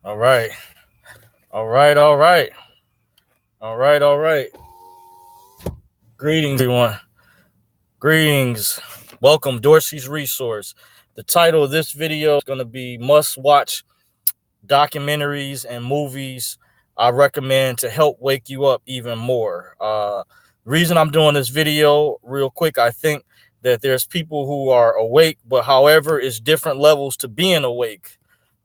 All right. All right. All right. All right. All right. Greetings, everyone. Greetings. Welcome, Dorsey's Resource. The title of this video is going to be Must Watch Documentaries and Movies I Recommend to Help Wake You Up Even More. Reason I'm doing this video real quick, I think that there's people who are awake, but however, it's different levels to being awake.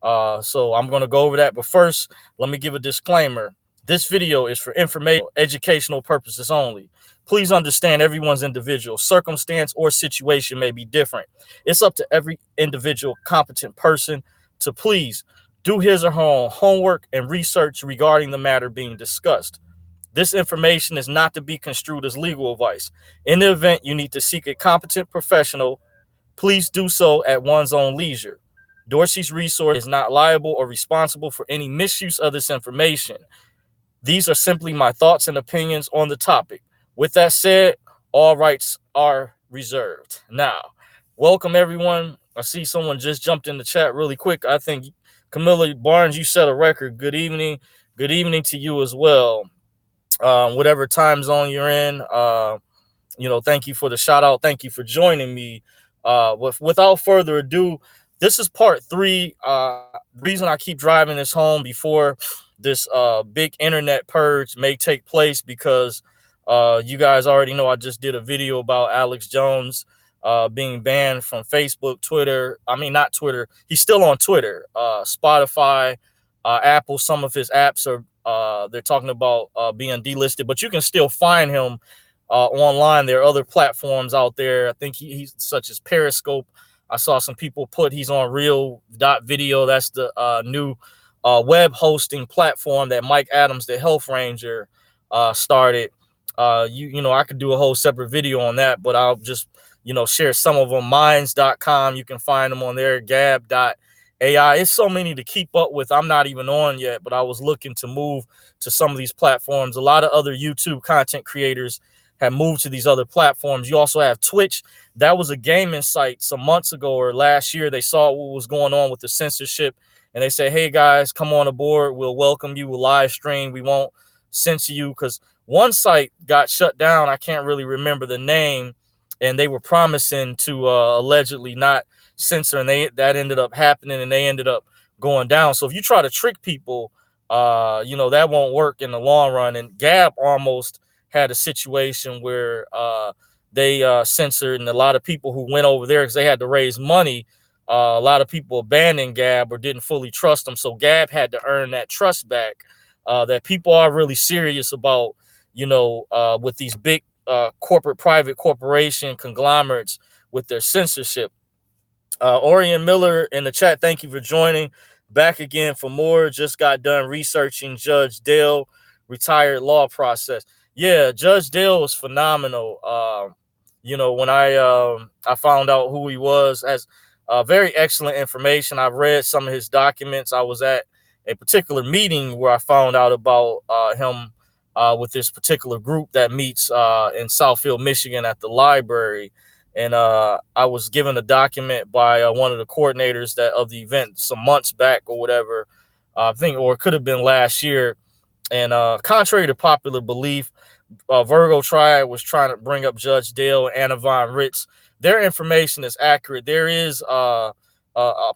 So I'm going to go over that. But first, let me give a disclaimer. This video is for informational, educational purposes only. Please understand everyone's individual circumstance or situation may be different. It's up to every individual competent person to please do his or her own homework and research regarding the matter being discussed. This information is not to be construed as legal advice. In the event you need to seek a competent professional, please do so at one's own leisure. Dorsey's Resource is not liable or responsible for any misuse of this information. These are simply my thoughts and opinions on the topic. With that said, all rights are reserved. Now, welcome everyone. I see someone just jumped in the chat really quick. I think Camilla Barnes, you set a record. Good evening. Good evening to you as well. Whatever time zone you're in, thank you for the shout out. Thank you for joining me. Without further ado, this is part three. Reason I keep driving this home before this big internet purge may take place because you guys already know I just did a video about Alex Jones being banned from Facebook, Twitter. I mean, not Twitter. He's still on Twitter, Spotify, Apple. Some of his apps are they're talking about being delisted, but you can still find him online. There are other platforms out there. I think he's such as Periscope. I saw some people put he's on Real.video. That's the new web hosting platform that Mike Adams, the Health Ranger, started. I could do a whole separate video on that, but I'll just share some of them. Minds.com, you can find them on there. Gab.ai. It's so many to keep up with. I'm not even on yet, but I was looking to move to some of these platforms. A lot of other YouTube content creators have moved to these other platforms. You also have Twitch. That was a gaming site some months ago or last year. They saw what was going on with the censorship, and they said, hey guys, come on aboard. We'll welcome you. We'll live stream. We won't censor you, because one site got shut down. I can't really remember the name, and they were promising to allegedly not censor, and that ended up happening, and they ended up going down. So if you try to trick people, that won't work in the long run. And Gab almost had a situation where they censored, and a lot of people who went over there because they had to raise money, a lot of people abandoned Gab or didn't fully trust them. So Gab had to earn that trust back, that people are really serious about, with these big private corporation conglomerates with their censorship. Orion Miller in the chat, thank you for joining. Back again for more. Just got done researching Judge Dale retired law process. Yeah, Judge Dale was phenomenal. When I found out who he was, as very excellent information. I've read some of his documents. I was at a particular meeting where I found out about him with this particular group that meets in Southfield, Michigan at the library. And I was given a document by one of the coordinators of the event some months back or whatever, I think, or it could have been last year. And contrary to popular belief, Virgo Triad was trying to bring up Judge Dale and Anna Von Ritz. Their information is accurate. There is a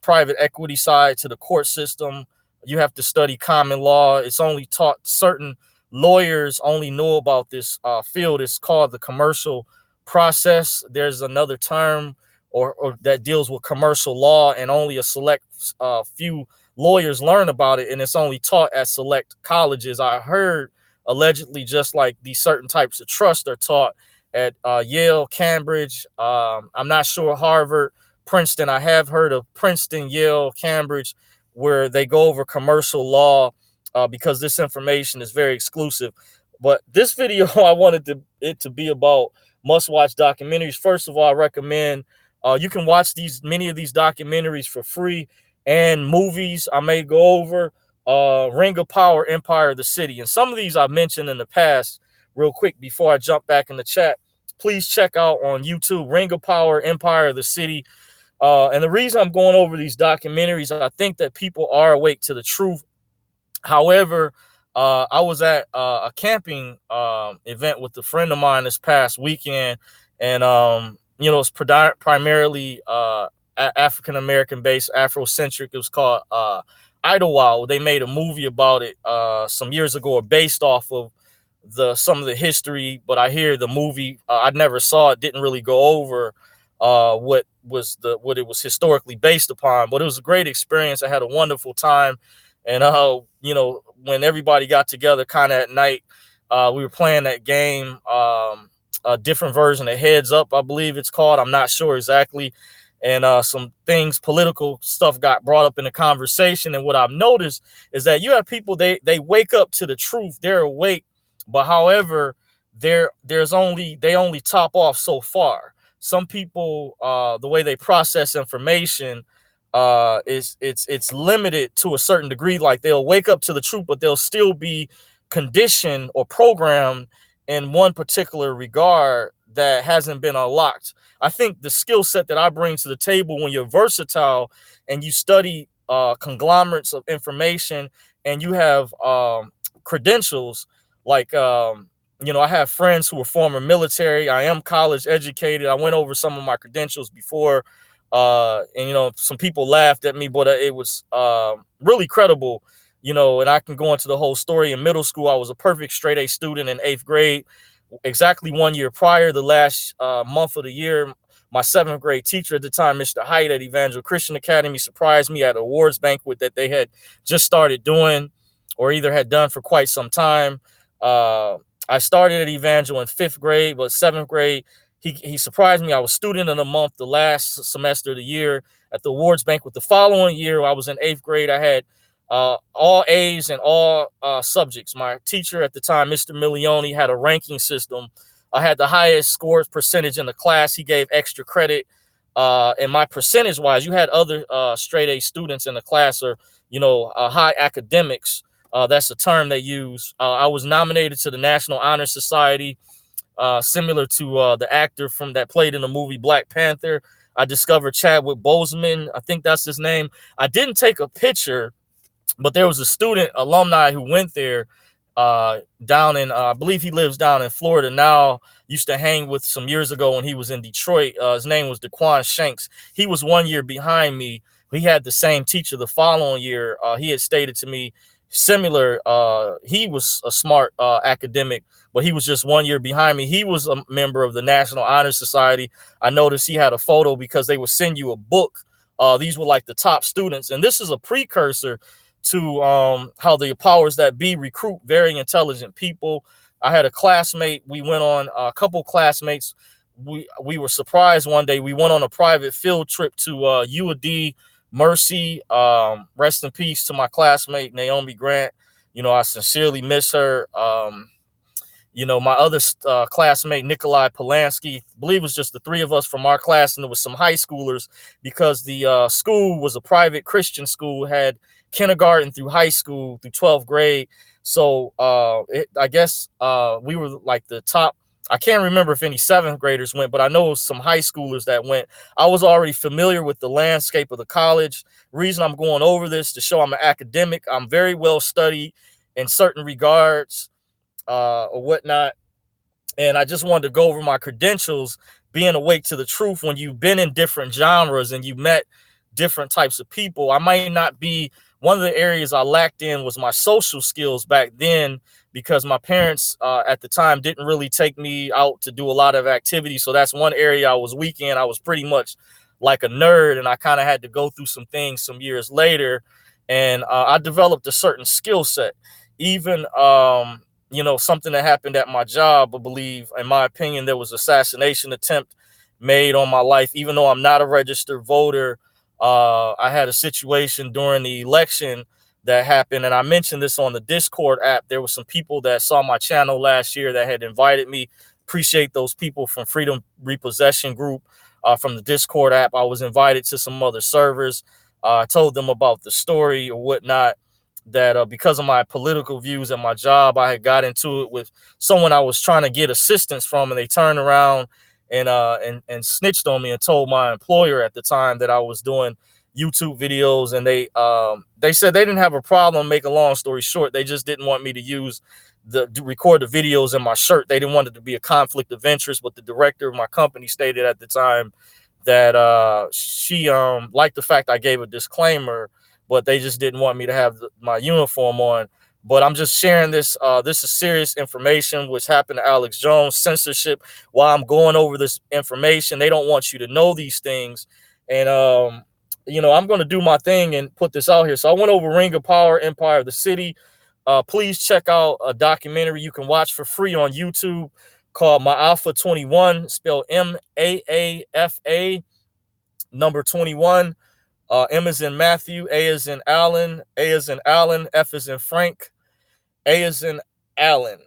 private equity side to the court system. You have to study common law. It's only taught, certain lawyers only know about this field. It's called the commercial process. There's another term or that deals with commercial law, and only a select few lawyers learn about it, and it's only taught at select colleges. I heard allegedly just like these certain types of trust are taught at Yale, Cambridge. I'm not sure Harvard, Princeton. I have heard of Princeton, Yale, Cambridge, where they go over commercial law because this information is very exclusive. But this video, I wanted it to be about must-watch documentaries. First of all, I recommend you can watch many of these documentaries for free, and movies I may go over. Ring of Power, Empire of the City. And some of these I've mentioned in the past. Real quick before I jump back in the chat, please check out on YouTube Ring of Power, Empire of the City. And the reason I'm going over these documentaries, I think that people are awake to the truth However, I was at a camping event with a friend of mine this past weekend, and it's primarily African American based, Afrocentric. It was called Idlewild. They made a movie about it some years ago, or based off of some of the history. But I hear the movie, I never saw it, didn't really go over what it was historically based upon. But it was a great experience. I had a wonderful time, and when everybody got together, kind of at night, we were playing that game, a different version of Heads Up, I believe it's called. I'm not sure exactly. And some things, political stuff, got brought up in the conversation. And what I've noticed is that you have people, they wake up to the truth, they're awake, but however, they only top off so far. Some people, the way they process information, is it's limited to a certain degree. Like, they'll wake up to the truth, but they'll still be conditioned or programmed in one particular regard that hasn't been unlocked. I think the skill set that I bring to the table, when you're versatile and you study conglomerates of information, and you have credentials, like I have friends who are former military. I am college educated. I went over some of my credentials before, and some people laughed at me, but it was really credible. And I can go into the whole story. In middle school, I was a perfect straight A student in 8th grade. Exactly 1 year prior, the last month of the year, my 7th grade teacher at the time, Mr. Height at Evangel Christian Academy, surprised me at an awards banquet that they had just started doing, or either had done for quite some time. I started at Evangel in 5th grade, but 7th grade, he surprised me. I was student of the month the last semester of the year. At the awards banquet the following year, I was in 8th grade. I had all A's in all subjects. My teacher at the time, Mr. Milioni, had a ranking system. I had the highest scores percentage in the class. He gave extra credit. And my percentage wise, you had other straight A students in the class, or high academics. That's a term they use. I was nominated to the National Honor Society, similar to the actor from that played in the movie Black Panther. I discovered Chadwick Boseman. I think that's his name. I didn't take a picture, but there was a student alumni who went there down in, I believe he lives down in Florida now. Used to hang with some years ago when he was in Detroit. His name was Daquan Shanks. He was 1 year behind me. We had the same teacher the following year. He had stated to me similar. He was a smart academic, but he was just 1 year behind me. He was a member of the National Honor Society. I noticed he had a photo because they would send you a book. These were like the top students, and this is a precursor to how the powers that be recruit very intelligent people. I had a classmate. We went on a couple classmates. We were surprised one day. We went on a private field trip to UAD Mercy. Rest in peace to my classmate Naomi Grant. I sincerely miss her. My other classmate, Nikolai Polanski, I believe it was just the three of us from our class, and there was some high schoolers, because the school was a private Christian school, had kindergarten through high school through 12th grade. So I guess we were like the top. I can't remember if any 7th graders went, but I know some high schoolers that went. I was already familiar with the landscape of the college. Reason I'm going over this to show I'm an academic. I'm very well studied in certain regards, or whatnot. And I just wanted to go over my credentials, being awake to the truth. When you've been in different genres and you met different types of people, I might not be, one of the areas I lacked in was my social skills back then, because my parents at the time didn't really take me out to do a lot of activities. So that's one area I was weak in. I was pretty much like a nerd, and I kind of had to go through some things some years later. And I developed a certain skill set. Even something that happened at my job, I believe, in my opinion, there was assassination attempt made on my life. Even though I'm not a registered voter, I had a situation during the election that happened, and I mentioned this on the Discord app. There were some people that saw my channel last year that had invited me. Appreciate those people from Freedom Repossession Group, from the Discord app. I was invited to some other servers. I told them about the story or whatnot, that because of my political views at my job, I had got into it with someone I was trying to get assistance from, and they turned around and snitched on me and told my employer at the time that I was doing YouTube videos, and they said they didn't have a problem. Make a long story short, they just didn't want me to use to record the videos in my shirt. They didn't want it to be a conflict of interest. But the director of my company stated at the time that she liked the fact I gave a disclaimer, but they just didn't want me to have my uniform on. But I'm just sharing this. This is serious information which happened to Alex Jones. Censorship. While I'm going over this information, they don't want you to know these things. And I'm going to do my thing and put this out here. So I went over Ring of Power, Empire of the City. Please check out a documentary you can watch for free on YouTube called Maafa 21, spelled Maafa, number 21. M is in Matthew, A is in Allen, A is in Allen, F is in Frank, A is in Allen.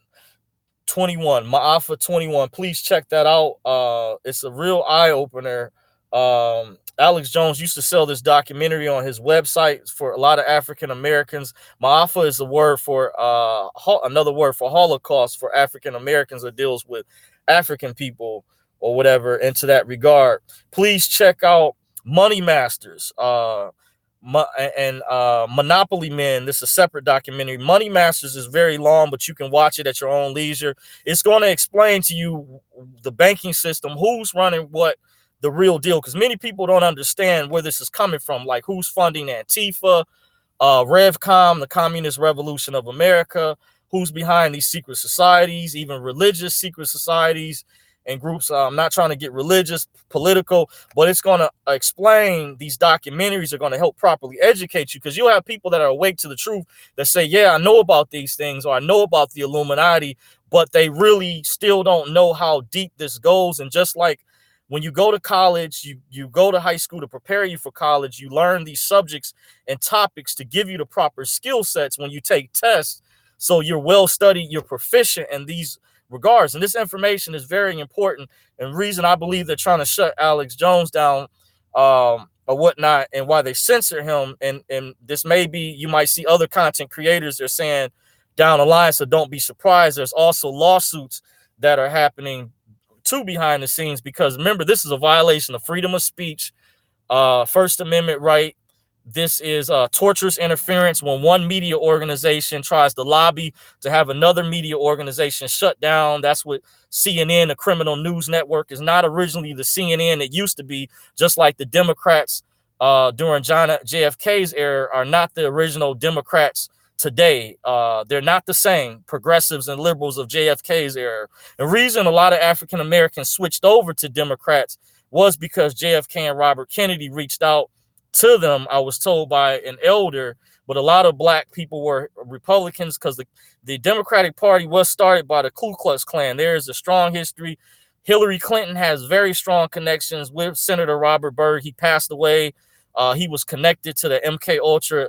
21, Maafa 21. Please check that out. It's a real eye opener. Alex Jones used to sell this documentary on his website for a lot of African Americans. Maafa is a word for another word for Holocaust for African Americans that deals with African people or whatever. Into that regard, please check out Money Masters and Monopoly Men. This is a separate documentary. Money Masters is very long, but you can watch it at your own leisure. It's going to explain to you the banking system, who's running what, the real deal, because many people don't understand where this is coming from, like who's funding Antifa, Revcom, the Communist Revolution of America, who's behind these secret societies, even religious secret societies and groups. I'm not trying to get religious, political, but it's going to explain. These documentaries are going to help properly educate you, because you'll have people that are awake to the truth that say, yeah, I know about these things, or I know about the Illuminati, but they really still don't know how deep this goes. And just like when you go to college, you go to high school to prepare you for college, you learn these subjects and topics to give you the proper skill sets when you take tests. So you're well studied, you're proficient in these regards. And this information is very important. And reason I believe they're trying to shut Alex Jones down or whatnot, and why they censor him. And this may be, you might see other content creators, they're saying down the line, so don't be surprised. There's also lawsuits that are happening too behind the scenes, because remember, this is a violation of freedom of speech, First Amendment right. This is torturous interference when one media organization tries to lobby to have another media organization shut down. That's what CNN, a criminal news network, is not originally the CNN it used to be, just like the Democrats during JFK's era are not the original Democrats today. They're not the same progressives and liberals of JFK's era. The reason a lot of African Americans switched over to Democrats was because JFK and Robert Kennedy reached out to them, I was told by an elder. But a lot of black people were Republicans, because the Democratic Party was started by the Ku Klux Klan. There is a strong history. Hillary Clinton has very strong connections with Senator Robert Byrd. He passed away. He was connected to the MK Ultra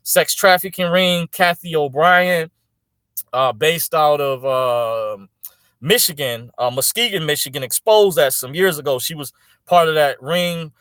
sex trafficking ring. Kathy O'Brien, based out of Michigan, Muskegon, Michigan, exposed that some years ago. She was part of that ring.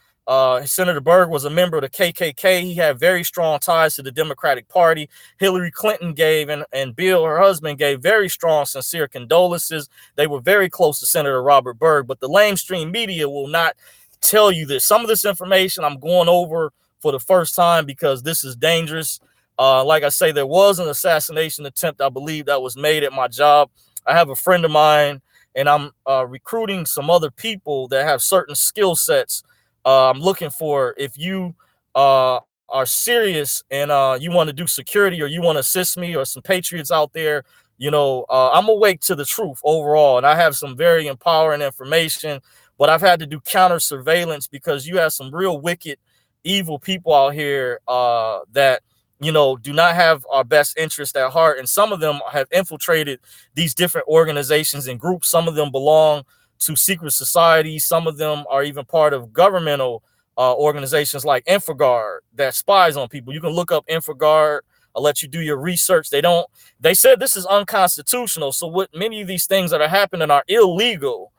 Senator Byrd was a member of the KKK. He had very strong ties to the Democratic Party. Hillary Clinton gave, and Bill, her husband, gave very strong, sincere condolences. They were very close to Senator Robert Byrd, but the lamestream media will not tell you this. Some of this information I'm going over for the first time because this is dangerous. Like I say, there was an assassination attempt, I believe, that was made at my job. I have a friend of mine, and I'm recruiting some other people that have certain skill sets. I'm looking for, if you are serious and you want to do security, or you want to assist me, or some patriots out there, I'm awake to the truth overall. And I have some very empowering information, but I've had to do counter surveillance because you have some real wicked, evil people out here that, do not have our best interest at heart. And some of them have infiltrated these different organizations and groups. Some of them belong to secret societies. Some of them are even part of governmental organizations like InfraGard that spies on people. You can look up InfraGard. I'll let you do your research. They said this is unconstitutional. So what many of these things that are happening are illegal,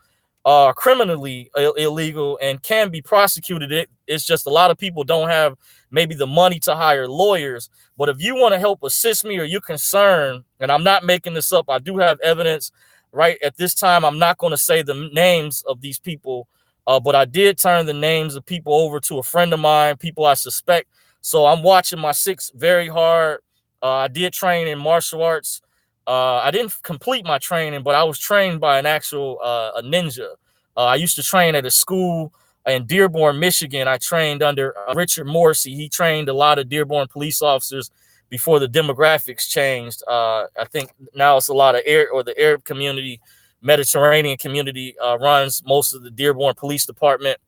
criminally illegal, and can be prosecuted. It's just a lot of people don't have maybe the money to hire lawyers. But if you want to help assist me, or you're concerned, and I'm not making this up, I do have evidence. Right at this time, I'm not going to say the names of these people But I did turn the names of people over to a friend of mine, people I suspect. So I'm watching my six very hard. I did train in martial arts. I didn't complete my training, but I was trained by an actual a ninja. I used to train at a school in Dearborn, Michigan. I trained under Richard Morrissey. He trained a lot of Dearborn police officers before the demographics changed. I think now it's a lot of the Arab community, Mediterranean community runs most of the Dearborn Police Department,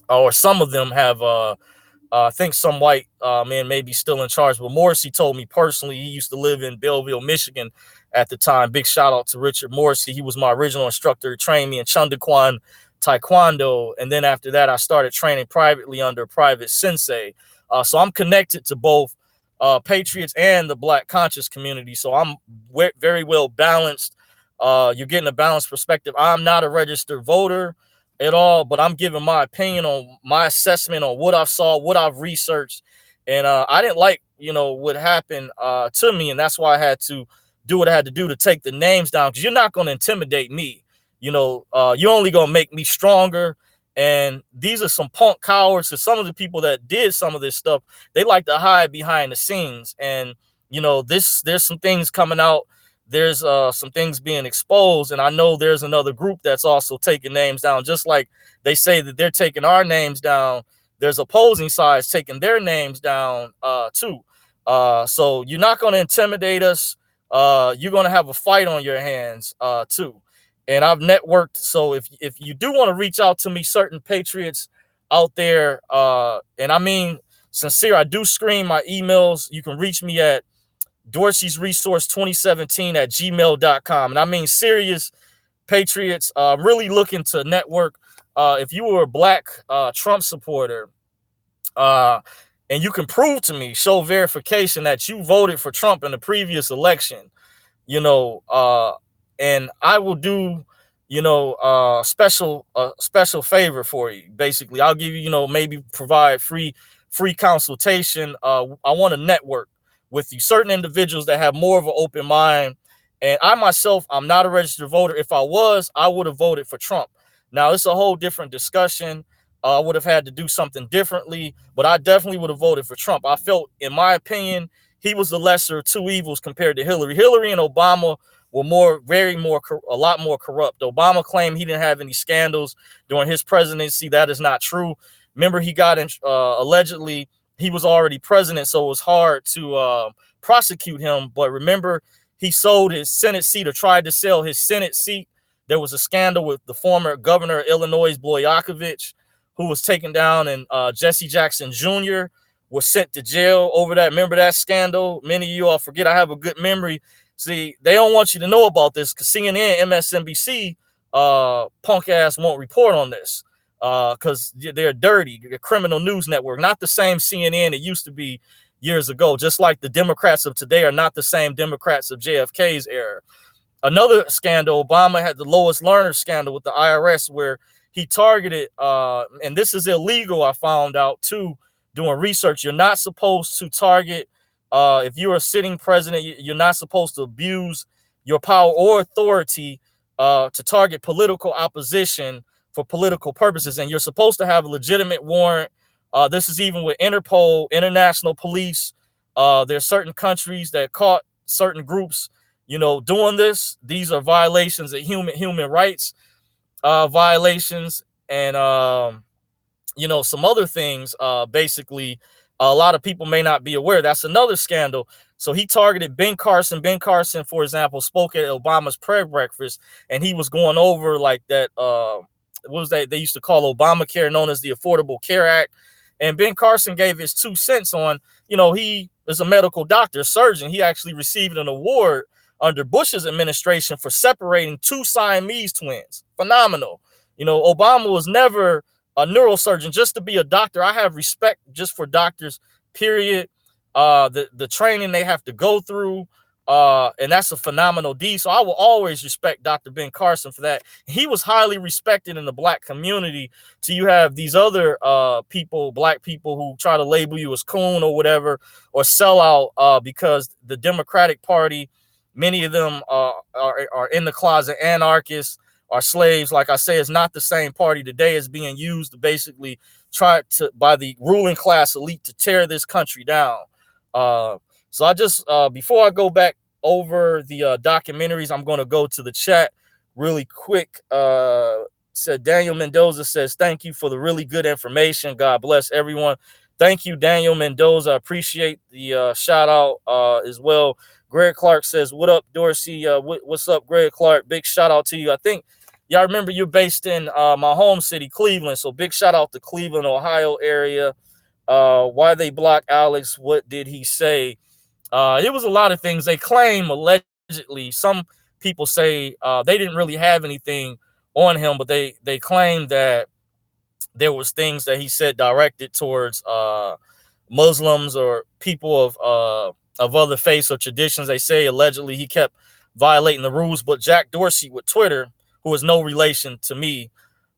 or some of them have. I think some white men may be still in charge, but Morrissey told me personally he used to live in Belleville, Michigan at the time. Big shout out to Richard Morrissey. He was my original instructor, trained me in Chundakwan Taekwondo, and then after that, I started training privately under a private sensei. So I'm connected to both patriots and the Black conscious community. So I'm very well balanced. You're getting a balanced perspective. I'm not a registered voter at all, but I'm giving my opinion on my assessment on what I saw, what I've researched, and I didn't like, what happened to me, and that's why I had to do what I had to do to take the names down, because you're not going to intimidate me. You're only going to make me stronger. And these are some punk cowards. So some of the people that did some of this stuff, they like to hide behind the scenes. And, there's some things coming out. There's some things being exposed. And I know there's another group that's also taking names down. Just like they say that they're taking our names down, there's opposing sides taking their names down too. So you're not going to intimidate us. You're going to have a fight on your hands too. And I've networked. So if you do want to reach out to me, certain patriots out there, and I mean sincere, I do screen my emails. You can reach me at Dorsey's Resource 2017 at gmail.com. And I mean serious patriots, really looking to network. If you were a Black Trump supporter, and you can prove to me, show verification that you voted for Trump in the previous election, and I will do, special favor for you. Basically, I'll give you, maybe provide free consultation. I want to network with you, certain individuals that have more of an open mind. And I myself, I'm not a registered voter. If I was, I would have voted for Trump. Now, it's a whole different discussion. I would have had to do something differently, but I definitely would have voted for Trump. I felt, in my opinion, he was the lesser of two evils compared to Hillary. Hillary and Obama were a lot more corrupt. Obama claimed he didn't have any scandals during his presidency. That is not true. Remember, he got allegedly, he was already president, so it was hard to prosecute him. But remember, he sold his Senate seat, or tried to sell his Senate seat. There was a scandal with the former governor of Illinois, Blagojevich, who was taken down, and Jesse Jackson Jr. was sent to jail over that. Remember that scandal? Many of you all forget. I have a good memory. See, they don't want you to know about this because CNN, MSNBC, punk ass won't report on this because they're dirty. The criminal news network, not the same CNN it used to be years ago. Just like the Democrats of today are not the same Democrats of JFK's era. Another scandal, Obama had the Lois Lerner scandal with the IRS, where he targeted, and this is illegal, I found out too, doing research. You're not supposed to target, if you're a sitting president, you're not supposed to abuse your power or authority to target political opposition for political purposes. And you're supposed to have a legitimate warrant. This is even with Interpol, international police. There's certain countries that caught certain groups, doing this. These are violations of human rights violations, and some other things. Basically, a lot of people may not be aware. That's another scandal. So he targeted Ben Carson. Ben Carson, for example, spoke at Obama's prayer breakfast, and he was going over like that. What was that they used to call Obamacare, known as the Affordable Care Act. And Ben Carson gave his 2 cents on, he is a medical doctor, surgeon. He actually received an award under Bush's administration for separating 2 Siamese twins. Phenomenal. Obama was never a neurosurgeon. Just to be a doctor, I have respect just for doctors, period. The training they have to go through, and that's a phenomenal deed. So I will always respect Dr. Ben Carson for that. He was highly respected in the Black community. So you have these other people, Black people, who try to label you as coon or whatever, or sell out because the Democratic Party, many of them are in the closet anarchists, are slaves. Like I say, it's not the same party today. It's being used to basically try to, by the ruling class elite, to tear this country down. Uh, so I just, before I go back over the documentaries, I'm going to go to the chat really quick. Said Daniel Mendoza says, thank you for the really good information. God bless everyone. Thank you, Daniel Mendoza. I appreciate the shout out as well. Greg Clark says, what up, Dorsey? What's up, Greg Clark? Big shout out to you. I think y'all remember you're based in my home city, Cleveland. So big shout out to Cleveland, Ohio area. Why they block Alex? What did he say? It was a lot of things. They claim allegedly. Some people say they didn't really have anything on him, but they claim that there was things that he said directed towards Muslims or people of other faiths or traditions. They say allegedly he kept violating the rules. But Jack Dorsey with Twitter, who is no relation to me,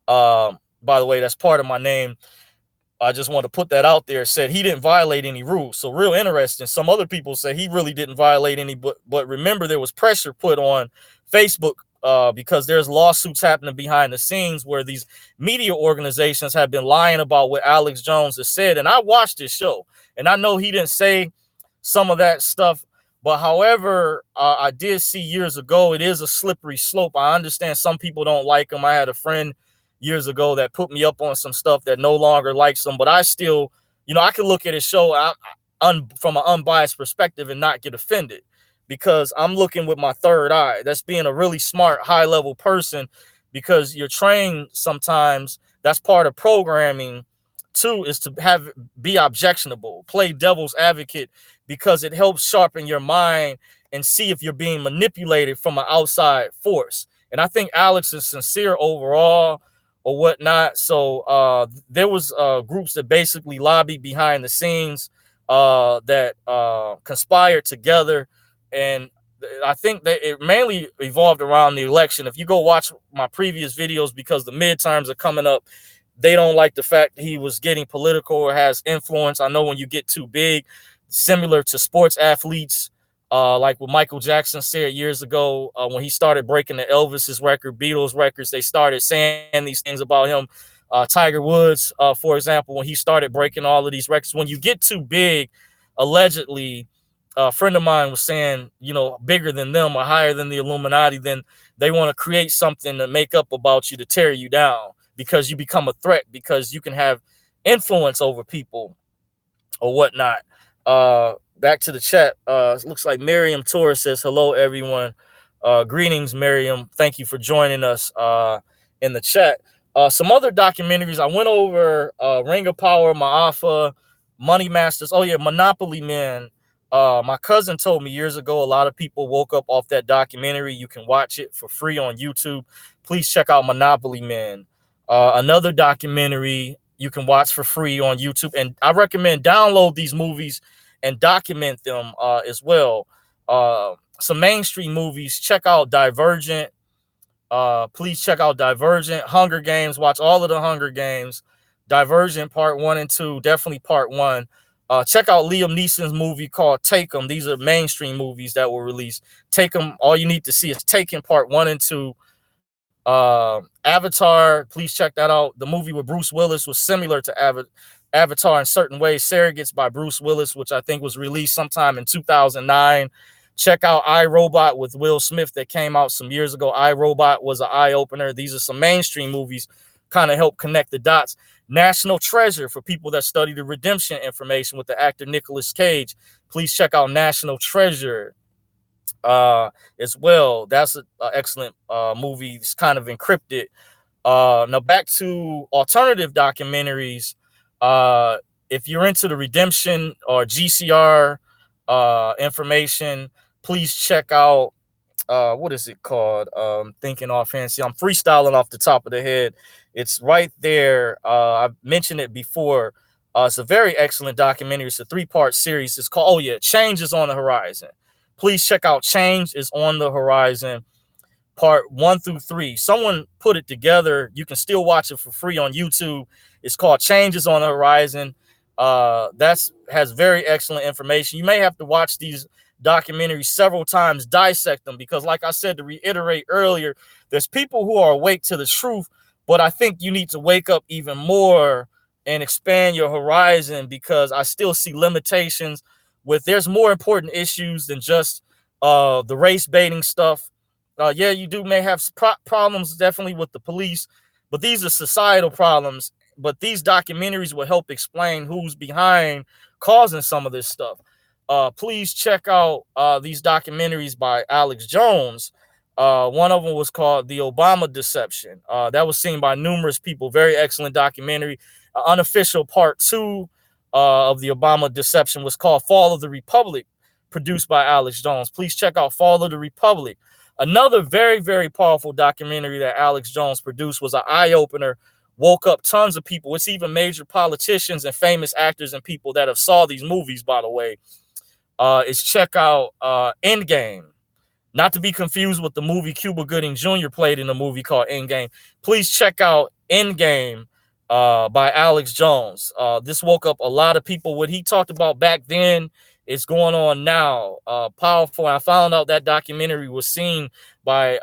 by the way, that's part of my name, I just want to put that out there, said he didn't violate any rules. So real interesting. Some other people say he really didn't violate any, but remember, there was pressure put on Facebook because there's lawsuits happening behind the scenes where these media organizations have been lying about what Alex Jones has said. And I watched this show, and I know he didn't say some of that stuff, but however, I did see years ago, it is a slippery slope. I understand some people don't like him. I had a friend years ago that put me up on some stuff that no longer likes him, but I still, I can look at his show from an unbiased perspective and not get offended, because I'm looking with my third eye. That's being a really smart, high level person, because you're trained sometimes. That's part of programming too, is to be objectionable, play devil's advocate, because it helps sharpen your mind and see if you're being manipulated from an outside force. And I think Alex is sincere overall or whatnot. So there was groups that basically lobbied behind the scenes that conspired together. And I think that it mainly evolved around the election. If you go watch my previous videos, because the midterms are coming up, they don't like the fact that he was getting political or has influence. I know when you get too big, similar to sports athletes, like what Michael Jackson said years ago, when he started breaking the Elvis's record, Beatles records, they started saying these things about him. Tiger Woods, for example, when he started breaking all of these records, when you get too big, allegedly, a friend of mine was saying, bigger than them or higher than the Illuminati, then they want to create something to make up about you to tear you down, because you become a threat, because you can have influence over people or whatnot. Back to the chat. It looks like Miriam Torres says, hello, everyone. Greetings, Miriam. Thank you for joining us in the chat. Some other documentaries. I went over Ring of Power, Ma'afa, Money Masters. Oh, yeah, Monopoly Man. My cousin told me years ago, a lot of people woke up off that documentary. You can watch it for free on YouTube. Please check out Monopoly Man. Another documentary you can watch for free on YouTube. And I recommend download these movies and document them as well. Some mainstream movies. Check out Divergent. Please check out Divergent. Hunger Games. Watch all of the Hunger Games. Divergent Part 1 and 2. Definitely Part 1. Check out Liam Neeson's movie called Take 'Em. These are mainstream movies that were released. Take 'Em. All you need to see is Taken Part 1 and 2. Avatar, please check that out. The movie with Bruce Willis was similar to Avatar in certain ways. Surrogates by Bruce Willis, which I think was released sometime in 2009. Check out iRobot with Will Smith that came out some years ago. iRobot was an eye-opener. These are some mainstream movies, kind of help connect the dots. National Treasure, for people that study the redemption information with the actor Nicolas Cage. Please check out National Treasure as well. That's an excellent movie. It's kind of encrypted. Now back to alternative documentaries. If you're into the redemption or GCR information, please check out what is it called? Thinking offhand. See, I'm freestyling off the top of the head. It's right there. I've mentioned it before. It's a very excellent documentary. It's a 3-part series. It's called, Change is on the Horizon. Please check out Change is on the Horizon, part 1 through 3. Someone put it together. You can still watch it for free on YouTube. It's called Change is on the Horizon. Has very excellent information. You may have to watch these documentaries several times, dissect them, because like I said, to reiterate earlier, there's people who are awake to the truth, but I think you need to wake up even more and expand your horizon, because I still see limitations with, there's more important issues than just the race baiting stuff. Yeah, you do may have problems definitely with the police, but these are societal problems. But these documentaries will help explain who's behind causing some of this stuff. Please check out these documentaries by Alex Jones. One of them was called The Obama Deception. That was seen by numerous people. Very excellent documentary. Unofficial part 2 of The Obama Deception was called Fall of the Republic, produced by Alex Jones. Please check out Fall of the Republic. Another very, very powerful documentary that Alex Jones produced was an eye-opener, woke up tons of people. It's even major politicians and famous actors and people that have saw these movies, by the way. Is check out Endgame. Not to be confused with the movie Cuba Gooding Jr. played in a movie called Endgame. Please check out Endgame by Alex Jones. This woke up a lot of people. What he talked about back then is going on now. Powerful. I found out that documentary was seen by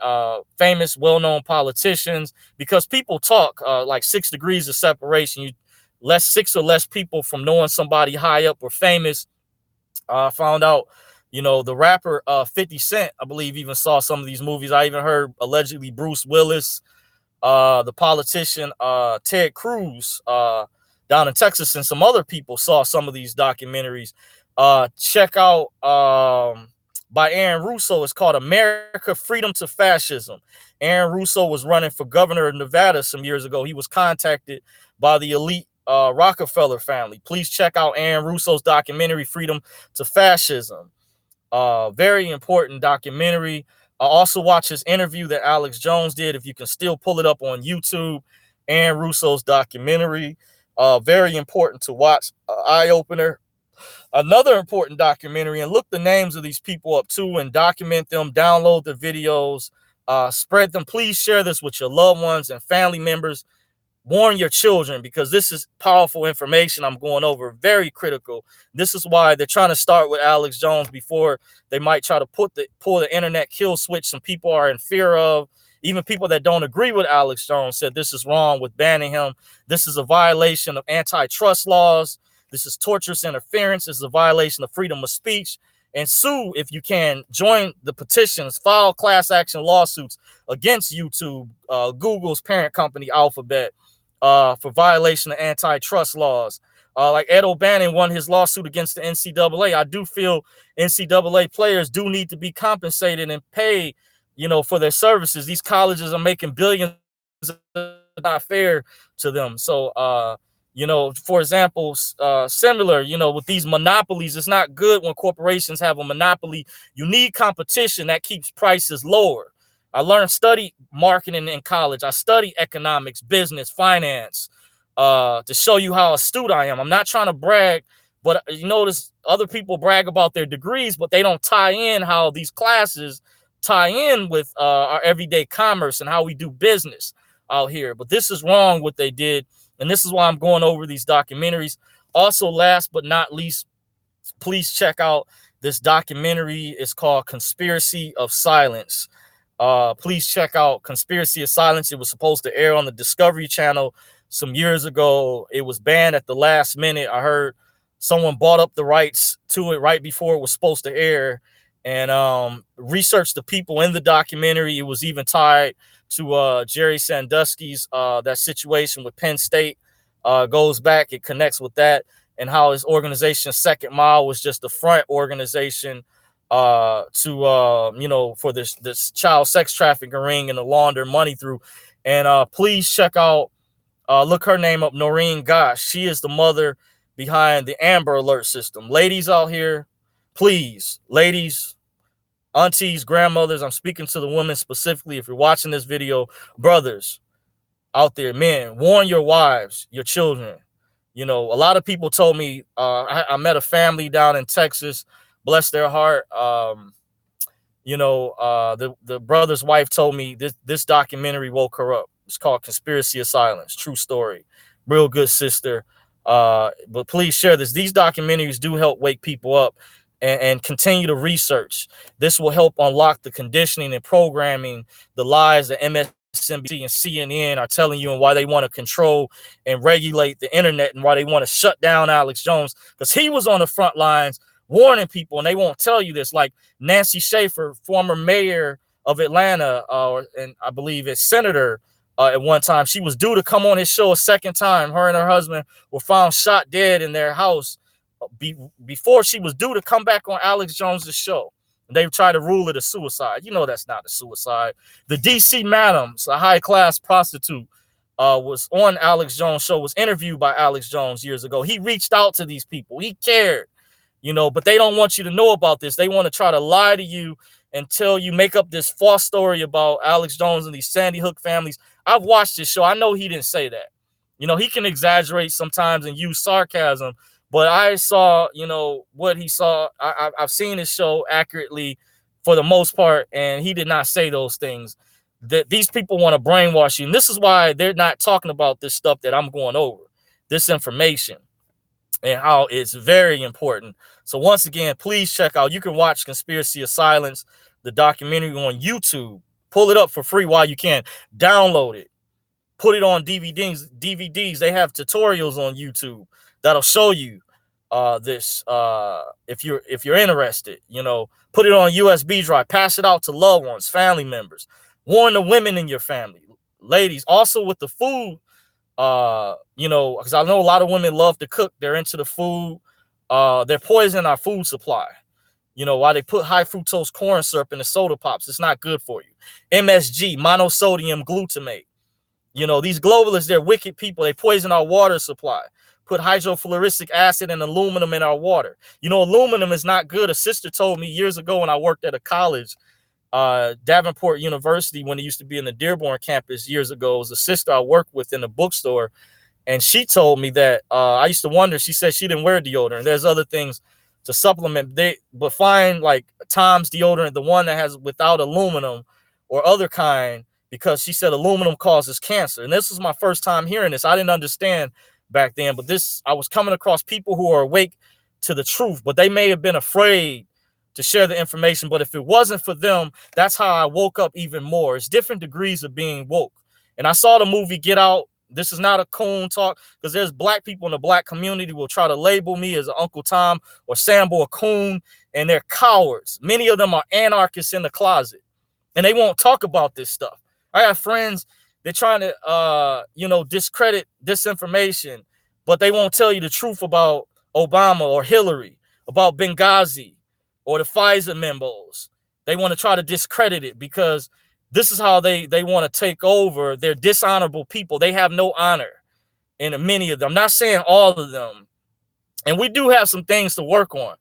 famous, well-known politicians, because people talk like 6 degrees of separation. You less 6 or less people from knowing somebody high up or famous. Found out, the rapper 50 Cent, I believe, even saw some of these movies. I even heard allegedly Bruce Willis, the politician Ted Cruz down in Texas, and some other people saw some of these documentaries. Check out by Aaron Russo. It's called America, Freedom to Fascism. Aaron Russo was running for governor of Nevada some years ago. He was contacted by the elite Rockefeller family. Please check out Aaron Russo's documentary, Freedom to Fascism. Very important documentary. Also watch his interview that Alex Jones did, if you can still pull it up on YouTube. Aaron Russo's documentary. Very important to watch. Eye-opener. Another important documentary, and look the names of these people up too and document them, download the videos, spread them. Please share this with your loved ones and family members. Warn your children, because this is powerful information I'm going over, very critical. This is why they're trying to start with Alex Jones before they might try to pull the internet kill switch some people are in fear of. Even people that don't agree with Alex Jones said this is wrong with banning him. This is a violation of antitrust laws. This is torturous interference. This is a violation of freedom of speech. And sue if you can. Join the petitions. File class action lawsuits against YouTube, Google's parent company, Alphabet, for violation of antitrust laws. Like Ed O'Bannon won his lawsuit against the NCAA. I do feel NCAA players do need to be compensated and paid, for their services. These colleges are making billions, not fair to them. So, for example, similar, with these monopolies, it's not good when corporations have a monopoly. You need competition that keeps prices lower. I study marketing in college. I study economics, business, finance, to show you how astute I am. I'm not trying to brag, but you notice other people brag about their degrees, but they don't tie in how these classes tie in with our everyday commerce and how we do business out here. But this is wrong what they did, and this is why I'm going over these documentaries. Also, last but not least, please check out this documentary. It's called Conspiracy of Silence. Please check out Conspiracy of Silence. It was supposed to air on the Discovery Channel some years ago. It was banned at the last minute. I heard someone bought up the rights to it right before it was supposed to air, and researched the people in the documentary. It was even tied to Jerry Sandusky's that situation with Penn State. Goes back, it connects with that, and how his organization Second Mile was just the front organization for this child sex trafficking ring and to launder money through. And please check out, look her name up, Noreen Gosh. She is the mother behind the Amber Alert system. Ladies out here, please, ladies, aunties, grandmothers, I'm speaking to the women specifically. If you're watching this video, brothers out there, men, warn your wives, your children. A lot of people told me, I met a family down in Texas, bless their heart. The brother's wife told me this documentary woke her up. It's called Conspiracy of Silence. True story. Real good sister. But please share this. These documentaries do help wake people up. and continue to research. This will help unlock the conditioning and programming, the lies that MSNBC and CNN are telling you, and why they want to control and regulate the internet, and why they want to shut down Alex Jones, because he was on the front lines warning people, and they won't tell you this. Like Nancy Schaefer, former mayor of Atlanta, and I believe it's senator, at one time, she was due to come on his show a second time. Her and her husband were found shot dead in their house before she was due to come back on Alex Jones's show. They tried to rule it a suicide. You know that's not a suicide. The DC Madams, a high-class prostitute, was on Alex Jones' show, was interviewed by Alex Jones years ago. He reached out to these people. He cared, but they don't want you to know about this. They want to try to lie to you and tell you, make up this false story about Alex Jones and these Sandy Hook families. I've watched his show. I know he didn't say that. He can exaggerate sometimes and use sarcasm, but I saw, what he saw. I've seen his show accurately for the most part, and he did not say those things. That these people want to brainwash you, and this is why they're not talking about this stuff that I'm going over, this information, and how it's very important. So once again, please check out. You can watch Conspiracy of Silence, the documentary, on YouTube. Pull it up for free while you can. Download it. Put it on DVDs. They have tutorials on YouTube that'll show you this. If you're interested, put it on a USB drive. Pass it out to loved ones, family members. Warn the women in your family, ladies. Also with the food, because I know a lot of women love to cook. They're into the food. They're poisoning our food supply. Why they put high fructose corn syrup in the soda pops. It's not good for you. MSG, monosodium glutamate. These globalists, they're wicked people. They poison our water supply. Put hydrofluoric acid and aluminum in our water. Aluminum is not good. A sister told me years ago when I worked at a college, Davenport University, when it used to be in the Dearborn campus years ago. It was a sister I worked with in the bookstore. And she told me that I used to wonder, she said she didn't wear deodorant. There's other things to supplement, but find like Tom's deodorant, the one that has without aluminum or other kind, because she said aluminum causes cancer. And this was my first time hearing this. I didn't understand back then, but I was coming across people who are awake to the truth, but they may have been afraid to share the information. But if it wasn't for them, that's how I woke up even more. It's different degrees of being woke. And I saw the movie Get Out. This is not a coon talk, because there's black people in the black community who will try to label me as Uncle Tom or Sambo a coon, and they're cowards. Many of them are anarchists in the closet, and they won't talk about this stuff. I have friends, they're trying to, discredit disinformation, but they won't tell you the truth about Obama or Hillary, about Benghazi or the FISA memos. They want to try to discredit it because this is how they want to take over. They're dishonorable people. They have no honor in many of them. I'm not saying all of them. And we do have some things to work on.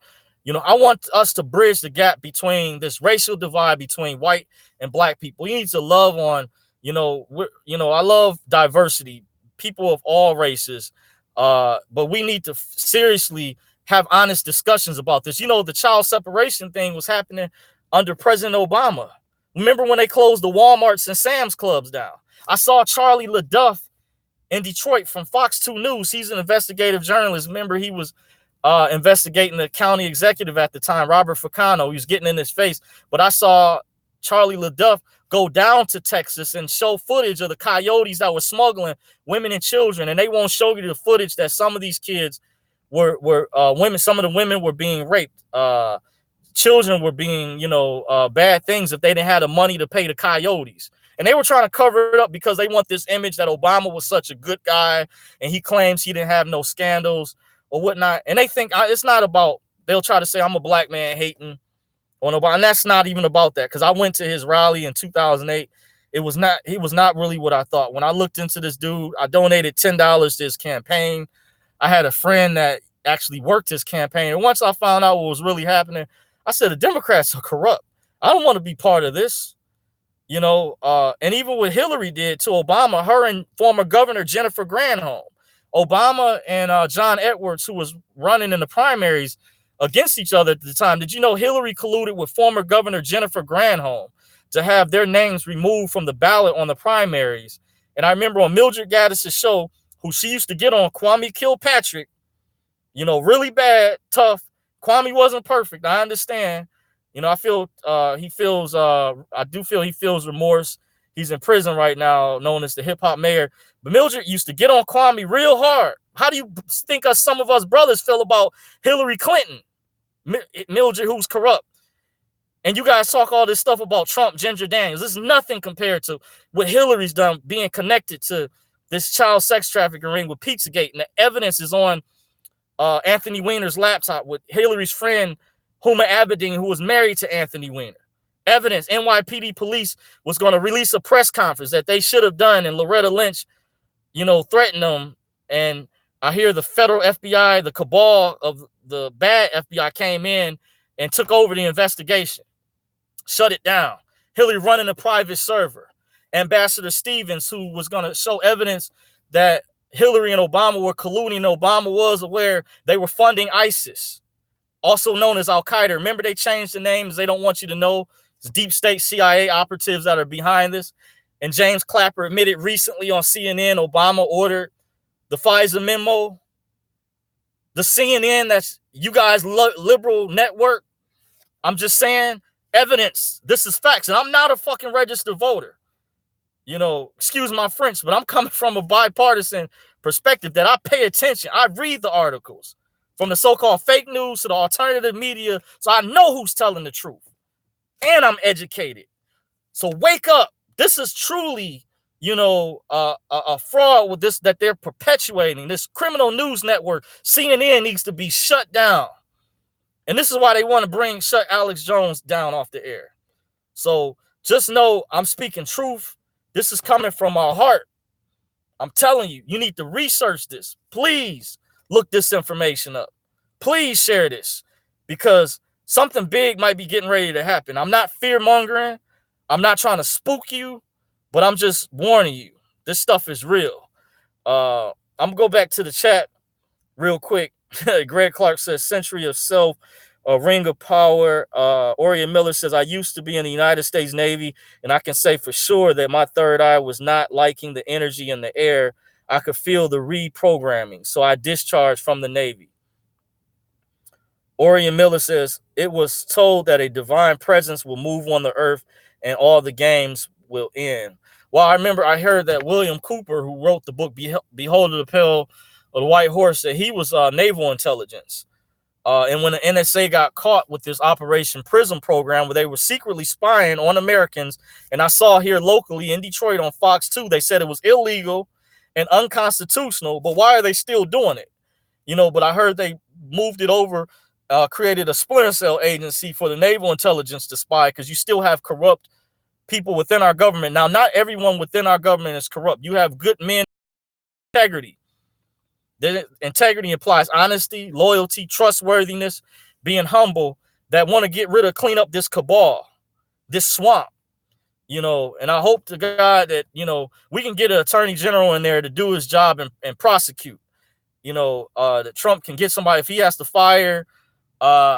I want us to bridge the gap between this racial divide between white and black people. You need to love on, I love diversity, people of all races. But we need to seriously have honest discussions about this. The child separation thing was happening under President Obama. Remember when they closed the Walmarts and Sam's Clubs down? I saw Charlie LaDuff in Detroit from Fox 2 News. He's an investigative journalist. Remember, he was investigating the county executive at the time, Robert Ficano. He was getting in his face. But I saw Charlie LaDuff go down to Texas and show footage of the coyotes that were smuggling women and children. And they won't show you the footage that some of these kids were women. Some of the women were being raped. Children were being, bad things if they didn't have the money to pay the coyotes. And they were trying to cover it up because they want this image that Obama was such a good guy and he claims he didn't have no scandals or whatnot. And they think it's not about, they'll try to say I'm a black man hating on Obama. And that's not even about that, because I went to his rally in 2008. He was not really what I thought. When I looked into this dude, I donated $10 to his campaign. I had a friend that actually worked his campaign. And once I found out what was really happening, I said, the Democrats are corrupt. I don't want to be part of this, and even what Hillary did to Obama, her and former Governor Jennifer Granholm, Obama and John Edwards, who was running in the primaries against each other at the time. Did you know Hillary colluded with former Governor Jennifer Granholm to have their names removed from the ballot on the primaries? And I remember on Mildred Gaddis's show, who she used to get on, Kwame Kilpatrick, really bad, tough, Kwame wasn't perfect. I understand. You know, I feel I do feel he feels remorse. He's in prison right now, known as the hip hop mayor. But Mildred used to get on Kwame real hard. How do you think some of us brothers feel about Hillary Clinton? Mildred, who's corrupt. And you guys talk all this stuff about Trump, Ginger Daniels. This is nothing compared to what Hillary's done, being connected to this child sex trafficking ring with Pizzagate. And the evidence is on Anthony Weiner's laptop with Hillary's friend, Huma Abedin, who was married to Anthony Weiner. Evidence, NYPD police was going to release a press conference that they should have done, and Loretta Lynch, you know, threatened them. And I hear the federal FBI, the cabal of the bad FBI came in and took over the investigation. Shut it down. Hillary running a private server. Ambassador Stevens, who was going to show evidence that Hillary and Obama were colluding. Obama was aware they were funding ISIS, also known as Al-Qaeda. Remember, they changed the names. They don't want you to know. It's deep state CIA operatives that are behind this. And James Clapper admitted recently on CNN, Obama ordered the FISA memo. The CNN, that's you guys' liberal network. I'm just saying, evidence. This is facts. And I'm not a fucking registered voter. You know, excuse my French, but I'm coming from a bipartisan perspective that I pay attention. I read the articles from the so-called fake news to the alternative media, so I know who's telling the truth. And I'm educated. So wake up. This is truly, you know, a fraud with this that they're perpetuating. This criminal news network, CNN, needs to be shut down. And this is why they want to shut Alex Jones down off the air. So just know I'm speaking truth. This is coming from our heart. I'm telling you, you need to research this. Please look this information up. Please share this, because something big might be getting ready to happen. I'm not fear-mongering. I'm not trying to spook you, but I'm just warning you. This stuff is real. I'm going to go back to the chat real quick. Greg Clark says, century of self, a ring of power. Orion Miller says, I used to be in the United States Navy, and I can say for sure that my third eye was not liking the energy in the air. I could feel the reprogramming, so I discharged from the Navy. Orion Miller says, it was told that a divine presence will move on the earth and all the games will end. Well, I remember I heard that William Cooper, who wrote the book Behold the Pale of the White Horse, that he was naval intelligence. And when the NSA got caught with this Operation Prism program where they were secretly spying on Americans, and I saw here locally in Detroit on Fox 2, they said it was illegal and unconstitutional, but why are they still doing it? You know, but I heard they moved it over, created a splinter cell agency for the naval intelligence to spy, because you still have corrupt people within our government. Now, not everyone within our government is corrupt. You have good men, integrity. The integrity implies honesty, loyalty, trustworthiness, being humble, that want to get rid of, clean up this cabal, this swamp, you know. And I hope to God that, you know, we can get an attorney general in there to do his job and prosecute, you know, that Trump can get somebody, if he has to fire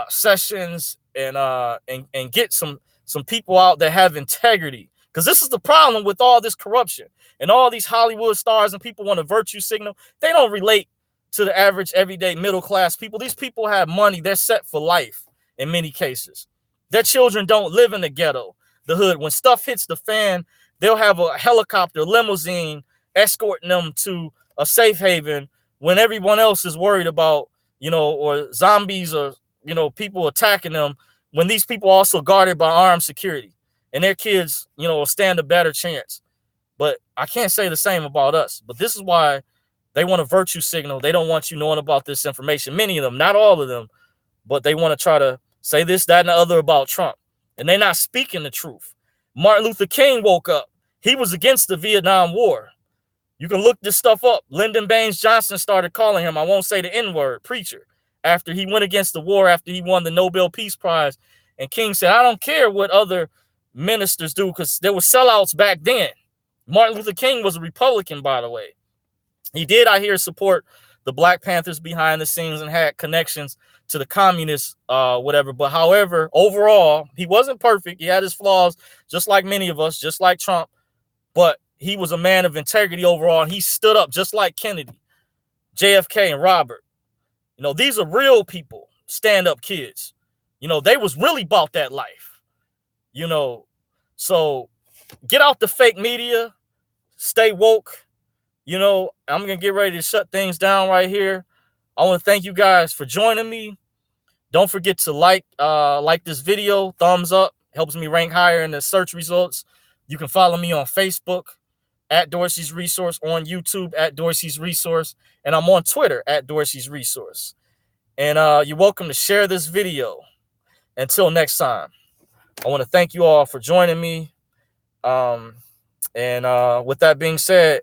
Sessions and get some people out that have integrity. Because this is the problem with all this corruption and all these Hollywood stars and people want a virtue signal. They don't relate to the average, everyday, middle-class people. These people have money. They're set for life in many cases. Their children don't live in the ghetto, the hood. When stuff hits the fan, they'll have a helicopter, limousine, escorting them to a safe haven when everyone else is worried about, you know, or zombies or, you know, people attacking them, when these people are also guarded by armed security. And their kids, you know, will stand a better chance. But I can't say the same about us. But this is why they want a virtue signal. They don't want you knowing about this information. Many of them, not all of them, but they want to try to say this, that, and the other about Trump. And they're not speaking the truth. Martin Luther King woke up. He was against the Vietnam War. You can look this stuff up. Lyndon Baines Johnson started calling him, I won't say the N-word, preacher, after he went against the war, after he won the Nobel Peace Prize. And King said, I don't care what other ministers do, because there were sellouts back then. Martin Luther King was a Republican, by the way. He did, I hear, support the Black Panthers behind the scenes and had connections to the communists, whatever. But however, overall, he wasn't perfect. He had his flaws, just like many of us, just like Trump. But he was a man of integrity overall, and he stood up just like Kennedy, JFK, and Robert. You know, these are real people. stand-up kids. They was really about that life. So get out the fake media, stay woke. I'm gonna get ready to shut things down right here. I want to thank you guys for joining me. Don't forget to like this video. Thumbs up helps me rank higher in the search results. You can follow me on Facebook at Dorsey's Resource, on YouTube at Dorsey's Resource, and I'm on Twitter at Dorsey's Resource. And you're welcome to share this video. Until next time, I want to thank you all for joining me. And with that being said,